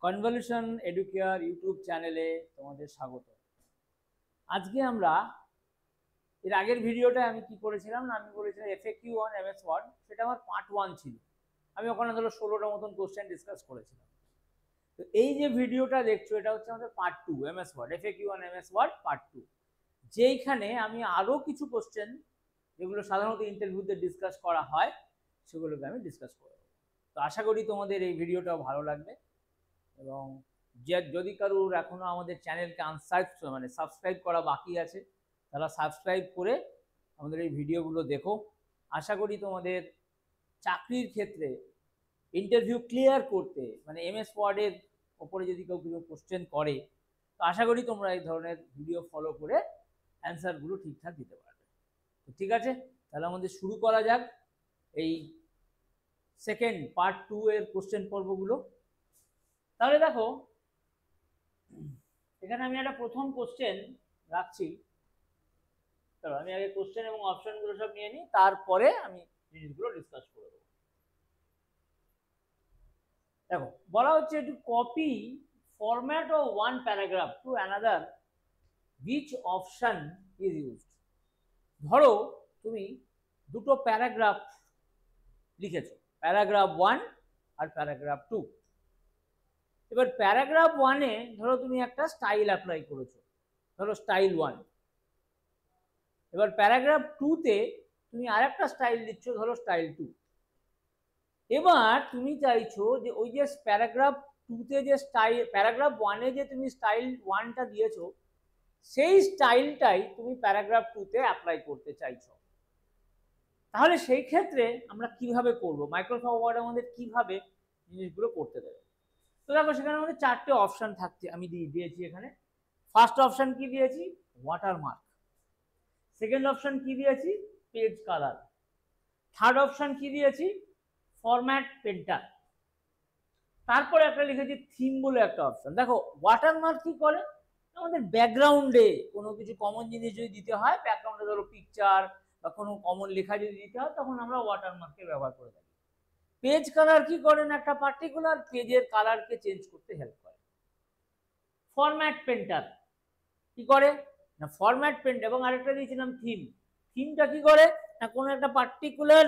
Convolution educare YouTube চ্যানেলে তোমাদের স্বাগত। আজকে আমরা এর আগের ভিডিওটা আমি কি করেছিলাম না, আমি বলেছিলাম FAQ অন MS ওয়ার্ড, সেটা আমার পার্ট 1 ছিল। আমি ওখানে ধরো 16টা মতন কোশ্চেন ডিসকাস করেছিলাম। তো এই যে ভিডিওটা দেখছো এটা হচ্ছে আমাদের part 2 MS Word, FAQ on MS Word part 2, যেইখানে আমি আরো কিছু কোশ্চেন যেগুলো সাধারণত ইন্টারভিউতে ডিসকাস করা হয় সেগুলোকে আমি ডিসকাস করব। তো আশা করি তোমাদের এই ভিডিওটাও ভালো লাগবে, এবং যদি কারোর এখনো আমাদের চ্যানেলকে সাবস্ক্রাইব করা বাকি আছে তারা সাবস্ক্রাইব করে আমাদের এই ভিডিওগুলো দেখো। আশা করি তোমাদের চাকরির ক্ষেত্রে ইন্টারভিউ ক্লিয়ার করতে MS ওয়ার্ডের ওপরে যদি কেউ কিছু কোশ্চেন করে তো আশা করি তোমরা এই ধরনের ভিডিও ফলো করে অ্যান্সারগুলো ঠিকঠাক দিতে পারবে। তো ঠিক আছে, তাহলে আমাদের শুরু করা যাক এই সেকেন্ড পার্ট 2 এর কোশ্চেন পর্বগুলো। তাহলে দেখো, এখানে আমি একটা প্রথম কোশ্চেন রাখছি। চলো আমি আগে কোশ্চেন এবং অপশনগুলো সব নিয়ে নিই, তারপরে আমি জিনিসগুলো ডিসকাস করে দেবো। দেখো, বলা হচ্ছে to copy format of one paragraph to another, which option is used. ধরো তুমি দুটো প্যারাগ্রাফ লিখেছো, প্যারাগ্রাফ 1 আর প্যারাগ্রাফ 2। এবার প্যারাগ্রাফ 1-এ ধরো তুমি একটা স্টাইল অ্যাপ্লাই করেছো, ধরো স্টাইল 1। এবার প্যারাগ্রাফ 2-তে তুমি আরেকটা স্টাইল দিচ্ছ, ধরো স্টাইল 2। এবার তুমি চাইছো যে ওই যে প্যারাগ্রাফ 2-তে যে স্টাইল, প্যারাগ্রাফ 1-এ যে তুমি স্টাইল 1টা দিয়েছো সেই স্টাইলটাই তুমি প্যারাগ্রাফ 2-তে অ্যাপ্লাই করতে চাইছো। তাহলে সেই ক্ষেত্রে আমরা কিভাবে করব, মাইক্রোসফট ওয়ার্ড আমাদের কিভাবে জিনিসগুলো করতে দেবে। তো দেখো, সেখানে আমাদের 4টে অপশন থাকছে, আমি দিয়েছি এখানে। ফার্স্ট অপশন কি দিয়েছি? ওয়াটারমার্ক। সেকেন্ড অপশন কি দিয়েছি? Page colour. থার্ড অপশন কি দিয়েছি? Format painter. তারপরে একটা লিখেছি থিম বলে একটা অপশন। দেখো, ওয়াটারমার্ক কি করে, আমাদের ব্যাকগ্রাউন্ডে কোনো কিছু কমন জিনিস যদি দিতে হয়, ব্যাকগ্রাউন্ডে ধরো পিকচার বা কোনো কমন লেখা যদি দিতে হয়, তখন আমরা ওয়াটারমার্ককে ব্যবহার করে থাকি। পেজ কালার কি করেন, একটা পার্টিকুলার পেজের কালারকে চেঞ্জ করতে হেল্প করে। ফরম্যাট পেন্টার কি করে না, ফরম্যাট পেন্ট, এবং আরেকটা দিয়েছিলাম থিম। থিমটা কি করে না, কোনো একটা পার্টিকুলার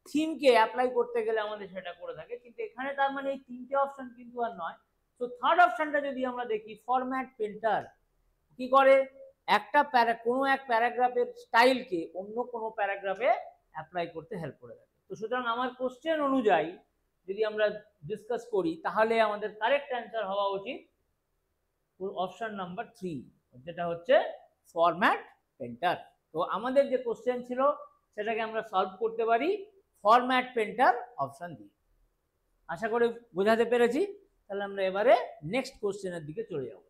থিমকে অ্যাপ্লাই করতে গেলে আমাদের সেটা করে থাকে। কিন্তু এখানে তার মানে এই 3টে অপশন কিন্তু আর নয়। তো থার্ড অপশনটা যদি আমরা দেখি, ফরম্যাট পেন্টার কি করে, একটা কোনো এক প্যারাগ্রাফের স্টাইলকে অন্য কোনো প্যারাগ্রাফে অ্যাপ্লাই করতে হেল্প করে থাকে। তো সুতরাং আমার কোশ্চেন অনুযায়ী যদি আমরা ডিসকাস করি, তাহলে আমাদের কারেক্ট অ্যান্সার হওয়া উচিত অপশন নাম্বার 3, যেটা হচ্ছে ফরম্যাট পেন্টার। তো আমাদের যে কোশ্চেন ছিল সেটাকে আমরা সলভ করতে পারি ফরম্যাট পেন্টার অপশন দিয়ে। আশা করি বোঝাতে পেরেছি। তাহলে আমরা এবারে নেক্সট কোশ্চেনের দিকে চলে যাব।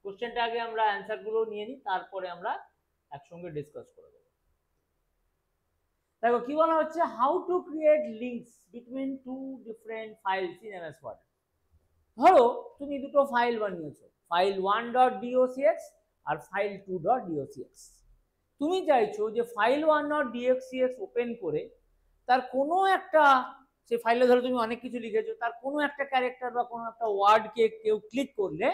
কোশ্চেনটা আগে আমরা অ্যান্সারগুলো নিয়ে নিই, তারপরে আমরা একসঙ্গে ডিসকাস করে দেবো। দেখো কি বলা হচ্ছে, how to create links between two different files in MS Word. ধরো তুমি দুটো ফাইল বানিয়েছো, ফাইল 1.docx আর ফাইল 2.docx। তুমি চাইছো যে ফাইল 1.docx ওপেন করে তার কোনো একটা, সে ফাইলে ধরো তুমি অনেক কিছু লিখেছো, তার কোনো একটা ক্যারেক্টার বা কোনো একটা ওয়ার্ডকে কেউ ক্লিক করলে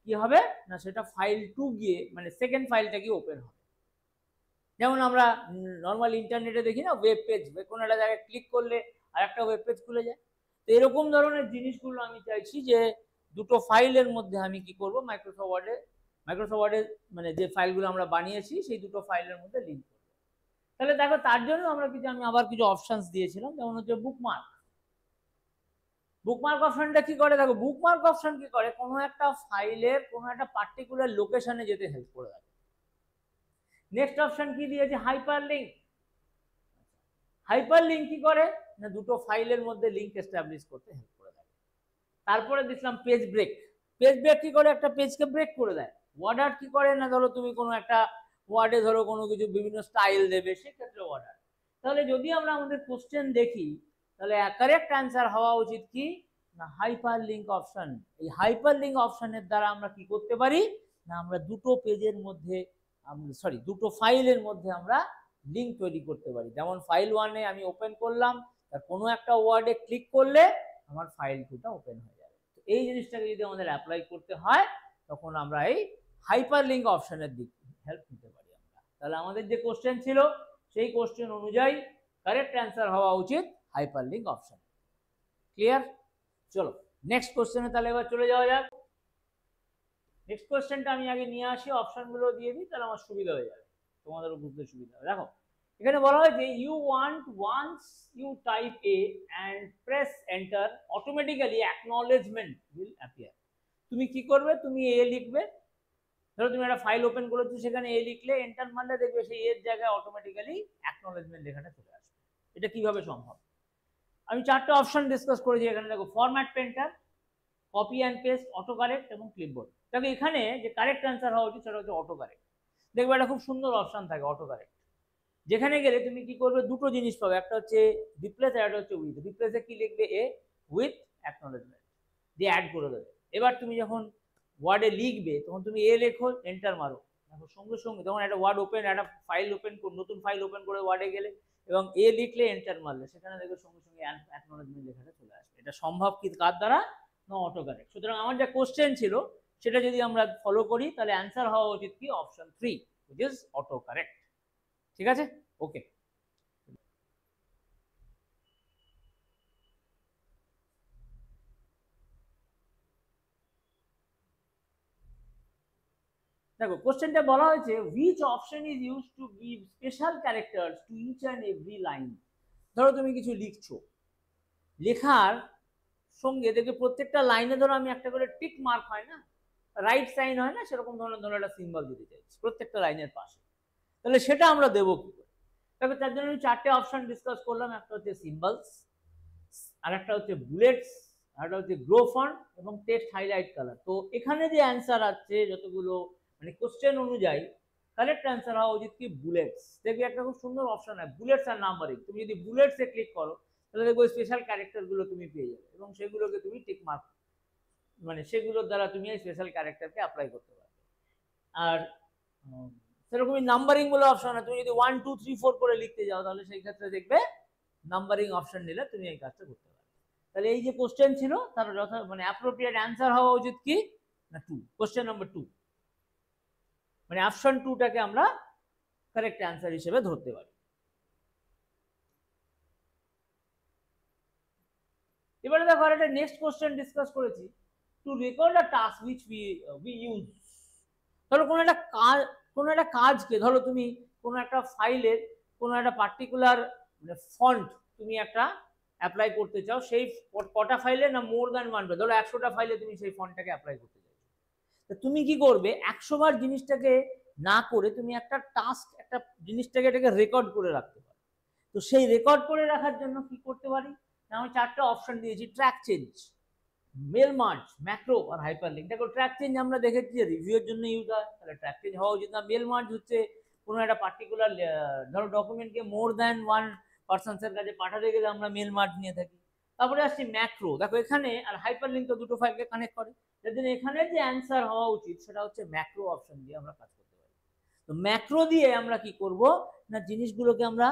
কি হবে না, সেটা ফাইল 2 গিয়ে সেকেন্ড ফাইলটা গিয়ে ওপেন হবে। যেমন আমরা নর্মাল ইন্টারনেটে দেখি না, ওয়েব পেজ, কোনো একটা জায়গায় ক্লিক করলে আর একটা ওয়েব পেজ খুলে যায়। তো এরকম ধরনের জিনিসগুলো আমি চাইছি যে দুটো ফাইলের মধ্যে আমি কি করব, মাইক্রোসফট ওয়ার্ডে যে ফাইলগুলো আমরা বানিয়েছি সেই দুটো ফাইলের মধ্যে লিঙ্ক করব। তাহলে দেখো, তার জন্য আমি আবার কিছু অপশনস দিয়েছিলাম, যেমন হচ্ছে বুকমার্ক। বুকমার্ক অপশনটা কি করে, দেখো বুকমার্ক অপশন কি করে, কোনো একটা ফাইলের কোনো একটা পার্টিকুলার লোকেশনে যেতে হেল্প করে দেয়। নেক্সট অপশন কি দিয়েছে, হাইপারলিংক। হাইপারলিংক কি করে না, দুটো ফাইলের মধ্যে লিংক এস্টাবলিশ করতে হেল্প করে দেয়। তারপরে দিলাম পেজ ব্রেক। পেজ ব্রেক কি করে, একটা পেজকে ব্রেক করে দেয়। ওয়ার্ড আর্ট কি করে না, ধরো তুমি কোনো একটা ওয়ার্ডে ধরো কোনো কিছু বিভিন্ন স্টাইল দেবে, সেক্ষেত্রে ওয়ার্ড আর্ট। তাহলে যদি আমরা আমাদের কোশ্চেন দেখি, তাহলে কারেক্ট অ্যান্সার হওয়া উচিত কি না, হাইপারলিংক অপশন। এই হাইপারলিংক অপশনের দ্বারা আমরা কি করতে পারি না, আমরা দুটো পেজের মধ্যে দুটো ফাইলের মধ্যে আমরা লিঙ্ক তৈরি করতে পারি। যেমন ফাইল 1-এ আমি ওপেন করলাম, তার কোনো একটা ওয়ার্ডে ক্লিক করলে আমার ফাইল 2টা ওপেন হয়ে যাবে। তো এই জিনিসটাকে যদি আমাদের অ্যাপ্লাই করতে হয় তখন আমরা এই হাইপার লিঙ্ক অপশনের দিক হেল্প নিতে পারি আমরা। তাহলে আমাদের যে কোশ্চেন ছিল সেই কোশ্চেন অনুযায়ী কারেক্ট অ্যান্সার হওয়া উচিত হাইপার লিঙ্ক অপশন। ক্লিয়ার? চলো নেক্সট কোশ্চেনে তাহলে এবার চলে যাওয়া যাক। নেক্সট কোশ্চেনটা আমি আগে নিয়ে আসি, অপশনগুলো দিয়ে দিই, তাহলে আমার সুবিধা হয়ে যাবে, তোমাদেরও বুঝতে সুবিধা হবে। দেখো এখানে বলা হয়েছে you want once you type a and press enter automatically acknowledgement will appear. তুমি কি করবে, তুমি এ লিখবে, ধরো তুমি একটা ফাইল ওপেন করেছো, সেখানে এ লিখলে এন্টার মারলে দেখবে সেই এর জায়গায় অটোমেটিক্যালি অ্যাকনলেজমেন্ট লেখাটা চলে আসবে। এটা কিভাবে সম্ভব? আমি চারটে অপশন ডিসকাস করেছি এখানে। দেখো format painter, copy and paste, auto correct এবং ক্লিপবোর্ড। তবে এখানে যে কারেক্ট অ্যান্সার হওয়া উচিত সেটা হচ্ছে অটো কারেক্ট। দেখবে একটা খুব সুন্দর অপশন থাকে অটো কারেক্ট, যেখানে গেলে তুমি কি করবে, দুটো জিনিস পাবে, একটা হচ্ছে রিপ্লেস আর একটা হচ্ছে উইথ। রিপ্লেসে কি লিখবে, এ, উইথ অ্যাকনলেজমেন্ট দিয়ে অ্যাড করে দেবে। এবার তুমি যখন ওয়ার্ডে লিখবে তখন তুমি এ লেখো, এন্টার মারো, দেখো সঙ্গে সঙ্গে তখন একটা ওয়ার্ড ওপেন, একটা ফাইল ওপেন, নতুন ফাইল ওপেন করে ওয়ার্ডে গেলে এবং এ লিখলে এন্টার মারলে সেখানে দেখবে সঙ্গে সঙ্গে অ্যাকনলেজমেন্ট লেখাটা চলে আসবে। এটা সম্ভব কি কার দ্বারা? না, অটো কারেক্ট। সুতরাং আমার যে কোশ্চেন ছিল সেটা যদি আমরা ফলো করি তাহলে অ্যান্সার হওয়া উচিত কি option 3, which is auto correct. ঠিক আছে, ওকে। দেখো কোশ্চেনটা বলা হয়েছে which option is used to give special characters to each and every line। ধরো তুমি কিছু লিখছো, লেখার সঙ্গে দেখবে প্রত্যেকটা লাইনে ধরো আমি একটা করে টিক মার্ক হয় না, রাইট সাইন হয় না, সেরকম ধরনের ধরো একটা সিম্বল দিতে চাইছি প্রত্যেকটা লাইনের পাশে। তাহলে সেটা আমরা দেবো কি করে? তবে তার জন্য আমি চারটে অপশন ডিসকাস করলাম। একটা হচ্ছে সিম্বলস, আর একটা হচ্ছে বুলেটস, আর একটা হচ্ছে গ্রো ফন্ট এবং টেক্সট হাইলাইট কালার। তো এখানে যে অ্যান্সার আছে যতগুলো মানে কোশ্চেন অনুযায়ী কারেক্ট অ্যান্সার হওয়া উচিত কি বুলেটস। দেখবি একটা খুব সুন্দর অপশন আছে বুলেটস আর নাম্বারিং। তুমি যদি বুলেটসে ক্লিক করো তাহলে দেখবো স্পেশাল ক্যারেক্টার গুলো তুমি পেয়ে যাবে এবং সেগুলোকে তুমি টিক মার্ক মানে সেগুলোর দ্বারা তুমি এই স্পেশাল ক্যারেক্টারকে অ্যাপ্লাই করতে পারবে। আর সেরকমই নাম্বারিং বলে অপশন আছে, তুমি যদি 1 2 3 4 করে লিখতে যাও তাহলে সেই ক্ষেত্রে দেখবে নাম্বারিং অপশন নিলে তুমি এই কাজটা করতে পারবে। তাহলে এই যে কোশ্চেন ছিল তার মানে অ্যাপ্রোপ্রিয়েট অ্যান্সার হওয়া উচিত কি না 2, কোশ্চেন নাম্বার 2, মানে অপশন 2টাকে আমরা কারেক্ট অ্যান্সার হিসেবে ধরতে পারি। এবারে দেখো একটা নেক্সট কোশ্চেন ডিসকাস করেছি, two record a task which we use. ধরো কোনো একটা কাজকে, ধরো তুমি কোনো একটা ফাইলের কোনো একটা পার্টিকুলার মানে ফন্ট তুমি একটা অ্যাপ্লাই করতে চাও, সেই কটা ফাইলে না মোর দ্যান 1, ধরো 100টা ফাইলে তুমি সেই ফন্টটাকে অ্যাপ্লাই করতে চাও। তো তুমি কি করবে, 100 বার জিনিসটাকে না করে তুমি একটা টাস্ক, একটা জিনিসটাকে এটাকে রেকর্ড করে রাখতে পারো। তো সেই রেকর্ড করে রাখার জন্য কি করতে পারি, আমি চারটা অপশন দিয়েছি, track change, mail merge, macro আর হাইপারলিংক। দেখো ট্র্যাক চেঞ্জ আমরা দেখেছি যে রিভিউর জন্য ইউজ হয়, তাহলে ট্র্যাক চেঞ্জ হওয়া উচিত না। মেল মার্জ হচ্ছে কোনো একটা পার্টিকুলার ধরো ডকুমেন্টকে মোর দ্যান 1 পারসনের কাছে পাঠাতে গেলে আমরা মেল মার্জ নিয়ে থাকি। তারপরে আসছি ম্যাক্রো, দেখো এখানে আর হাইপারলিংক তো দুটো ফাইলকে কানেক্ট করে, যার জন্য এখানে যে অ্যান্সার হওয়া উচিত সেটা হচ্ছে ম্যাক্রো অপশন দিয়ে আমরা কাজ করতে পারি। তো ম্যাক্রো দিয়ে আমরা কি করব না, জিনিসগুলোকে আমরা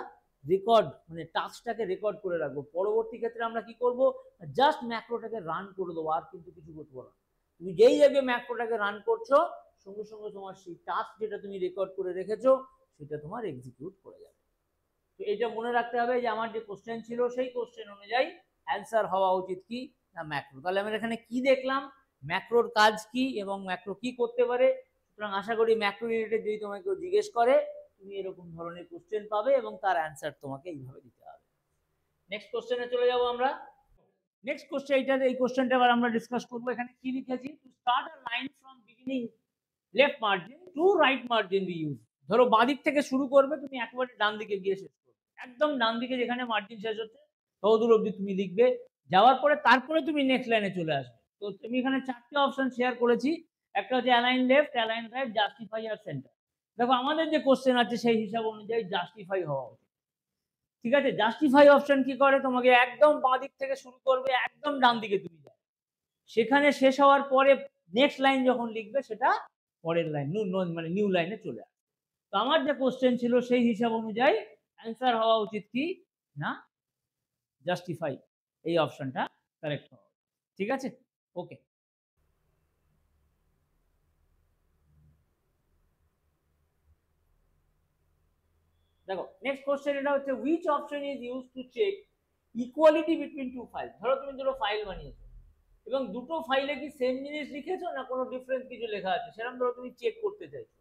রেকর্ড মানে টাস্কটাকে রেকর্ড করে রাখবো। পরবর্তী ক্ষেত্রে আমরা কি করব, জাস্ট ম্যাক্রোটাকে রান করে দেবো, আর কিন্তু কিছু করতে পারো। তুমি যেই জায়গায় ম্যাক্রোটাকে রান করছো সঙ্গে সঙ্গে তোমার সেই টাস্ক যেটা তুমি রেকর্ড করে রেখেছো সেটা তোমার এক্সিকিউট করে যাবে। তো এটা মনে রাখতে হবে যে আমার যে কোশ্চেন ছিল সেই কোশ্চেন অনুযায়ী অ্যান্সার হওয়া উচিত কি না ম্যাক্রো। তাহলে আমরা এখানে কি দেখলাম, ম্যাক্রোর কাজ কি এবং ম্যাক্রো কি করতে পারে। সুতরাং আশা করি ম্যাক্রো রিলেটেড যদি তোমাকে কেউ জিজ্ঞেস করে তুমি এরকম ধরনের কোশ্চেন পাবে এবং তার অ্যান্সার তোমাকে এইভাবে দিতে হবে। নেক্সট কোশ্চেনে চলে যাব আমরা। নেক্সট কোশ্চেন এই কোশ্চেনটা আবার আমরা ডিসকাস করব। এখানে কি লিখেছি, to start a line from beginning left margin to right margin we use. ধরো বাঁ দিক থেকে শুরু করবে, তুমি একবারে ডান দিকে গিয়ে শেষ করবে, একদম ডান দিকে যেখানে মার্জিন শেষ হচ্ছে ততদূর অবধি তুমি লিখবে, যাওয়ার পরে তারপরে তুমি নেক্সট লাইনে চলে আসবে। তো তুমি এখানে চারটে অপশন শেয়ার করেছি, একটা হচ্ছে align left, align right, justify আর সেন্টার। দেখো আমাদের যে কোশ্চেন আছে সেই হিসাব অনুযায়ী জাস্টিফাই হওয়া উচিত। ঠিক আছে, জাস্টিফাই অপশন কি করে, তোমাকে একদম বাঁ দিক থেকে শুরু করবে, একদম ডান দিকে তুমি যাবে, সেখানে শেষ হওয়ার পরে নেক্সট লাইন যখন লিখবে সেটা পরের লাইন মানে নিউ লাইনে চলে আসবে। তো আমার যে কোশ্চেন ছিল সেই হিসাব অনুযায়ী অ্যান্সার হওয়া উচিত কি না জাস্টিফাই, এই অপশনটা কারেক্ট হওয়া উচিত। ঠিক আছে, ওকে। দেখো নেক্সট কোশ্চেন এটা হচ্ছে which option is used to check equality between two files। ধরো তুমি দুটো ফাইল বানিয়েছো এবং দুটো ফাইলে কি সেম জিনিস লিখেছো না কোনো ডিফারেন্স কিছু লেখা আছে, সেরকম ধরো তুমি চেক করতে চাইছো।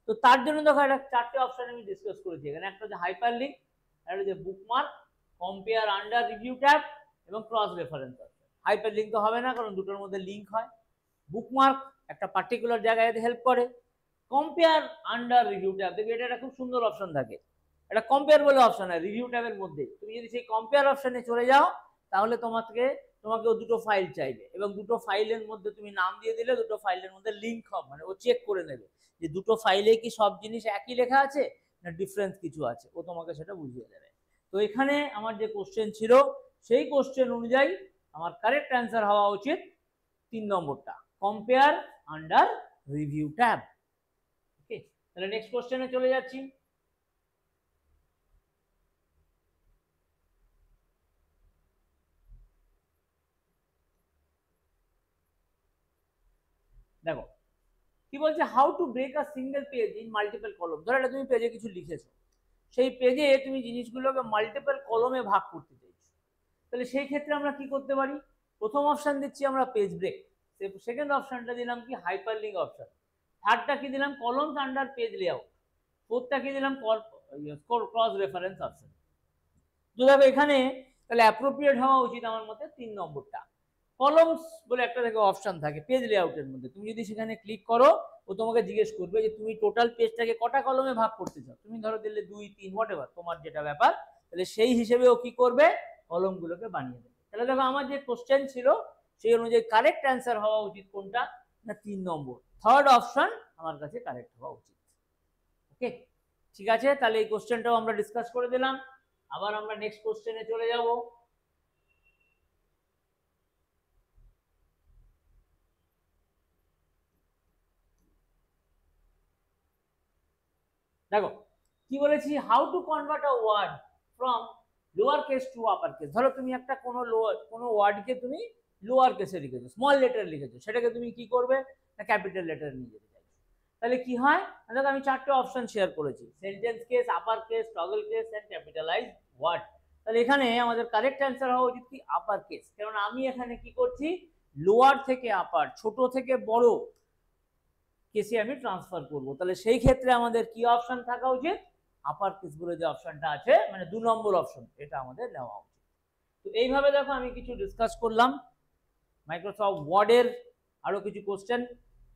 তো তার জন্য দেখো এটা চারটে অপশন আমি ডিসকাস করেছি এখানে। একটা হচ্ছে হাইপার লিঙ্ক, একটা হচ্ছে bookmark, compare under review tab এবং cross reference option. Hyper link তো হবে না কারণ দুটোর মধ্যে লিঙ্ক হয়। বুকমার্ক একটা পার্টিকুলার জায়গায় হেল্প করে। কম্পেয়ার আন্ডার রিভিউ ট্যাব, দেখবে এটা একটা খুব সুন্দর অপশন থাকে, এটা কম্পেয়ার বলে অপশন হয় রিভিউ ট্যাবের মধ্যে। তুমি যদি সেই কম্পেয়ার অপশনে চলে যাও তাহলে তোমাকে দুটো ফাইল চাইবে এবং দুটো ফাইলের মধ্যে তুমি নাম দিয়ে দিলে দুটো ফাইলের মধ্যে লিঙ্ক হবে, মানে ও চেক করে নেবে যে দুটো ফাইলে কি সব জিনিস একই লেখা আছে না ডিফারেন্স কিছু আছে, ও তোমাকে সেটা বুঝিয়ে দেবে। তো এখানে আমার যে কোশ্চেন ছিল সেই কোশ্চেন অনুযায়ী আমার কারেক্ট অ্যান্সার হওয়া উচিত 3 নম্বরটা, compare under review tab. Okay, তাহলে নেক্সট কোশ্চেনে চলে যাচ্ছি। দেখো কি বলছে, how to break a single page in multiple column. ধরো এটা তুমি পেজে কিছু লিখেছো, সেই পেজে তুমি জিনিসগুলোকে মাল্টিপল কলমে ভাগ করতে চাইছো, তাহলে সেই ক্ষেত্রে আমরা কি করতে পারি? প্রথম অপশন দিচ্ছি আমরা পেজ ব্রেক, সেকেন্ড অপশনটা দিলাম কি হাইপার লিঙ্ক অপশন, থার্ডটা কি দিলাম কলমস আন্ডার পেজ লেআউট, ফোর্থটা কি দিলাম ক্রস রেফারেন্স অপশন। তো দেখো এখানে তাহলে অ্যাপ্রোপ্রিয়েট হওয়া উচিত আমার মতে 3 নম্বরটা। কলমস বলে একটা দেখো অপশন থাকে পেজ লেআউটের মধ্যে, তুমি যদি সেখানে ক্লিক করো ও তোমাকে জিজ্ঞেস করবে যে তুমি টোটাল পেজটাকে কটা কলমে ভাগ করতে চাও, তুমি ধরো দিলে 2 3 হোয়াটএভার তোমার যেটা ব্যাপার, তাহলে সেই হিসেবে ও কি করবে কলমগুলোকে বানিয়ে দেবে। তাহলে দেখো আমার যে কোশ্চেন ছিল সেই অনুযায়ী কারেক্ট অ্যান্সার হওয়া উচিত কোনটা না 3 নম্বর, থার্ড অপশন আমার কাছে কারেক্ট হওয়া উচিত। ওকে, ঠিক আছে, তাহলে এই কোশ্চেনটাও আমরা ডিসকাস করে দিলাম। আবার আমরা নেক্সট কোশ্চেনে চলে যাব। দেখো কি বলেছি, how to convert a word from lower case to upper case. ধরো তুমি একটা কোনো ওয়ার্ডকে তুমি লোয়ার কেসে লিখেছো, স্মল লেটার লিখেছো, সেটাকে তুমি কি করবে না ক্যাপিটাল লেটার নিয়ে যেতে চাইছো, তাহলে কি হয়? দেখো আমি চারটে অপশন শেয়ার করেছি, sentence case, upper case, toggle case and capitalize word. তাহলে এখানে আমাদের কারেক্ট অ্যান্সার হওয়া উচিত কি আপার কেস, কারণ আমি এখানে কি করছি লোয়ার থেকে আপার, ছোট থেকে বড় কেসে আমি ট্রান্সফার করব। তাহলে সেই ক্ষেত্রে আমাদের কি অপশন থাকা উচিত? আপার কেস বলে যে অপশনটা আছে, মানে 2 নম্বর অপশন, এটা আমাদের নেওয়া উচিত। তো এইভাবে দেখো আমি কিছু ডিসকাস করলাম মাইক্রোসফট ওয়ার্ডের আরো কিছু কোশ্চেন,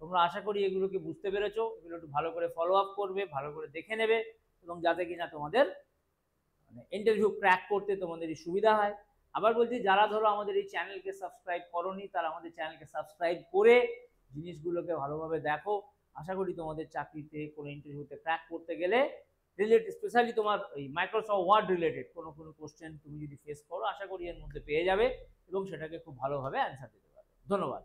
তোমরা আশা করি এগুলোকে বুঝতে পেরেছো, এগুলো একটু ভালো করে ফলো আপ করবে, ভালো করে দেখে নেবে এবং যাতে কিনা তোমাদের মানে ইন্টারভিউ ক্র্যাক করতে তোমাদের সুবিধা হয়। আবার বলছি যারা ধরো আমাদের এই চ্যানেলকে সাবস্ক্রাইব করোনি তারা আমাদের চ্যানেলকে সাবস্ক্রাইব করে জিনিসগুলোকে ভালোভাবে দেখো। আশা করি তোমাদের চাকরিতে কোনো ইন্টারভিউতে ক্র্যাক করতে গেলে রিলেটেড, স্পেশালি তোমার এই মাইক্রোসফট ওয়ার্ড রিলেটেড কোনো কোশ্চেন তুমি যদি ফেস করো, আশা করি এর মধ্যে পেয়ে যাবে এবং সেটাকে খুব ভালোভাবে অ্যান্সার দিতে পারবে। ধন্যবাদ।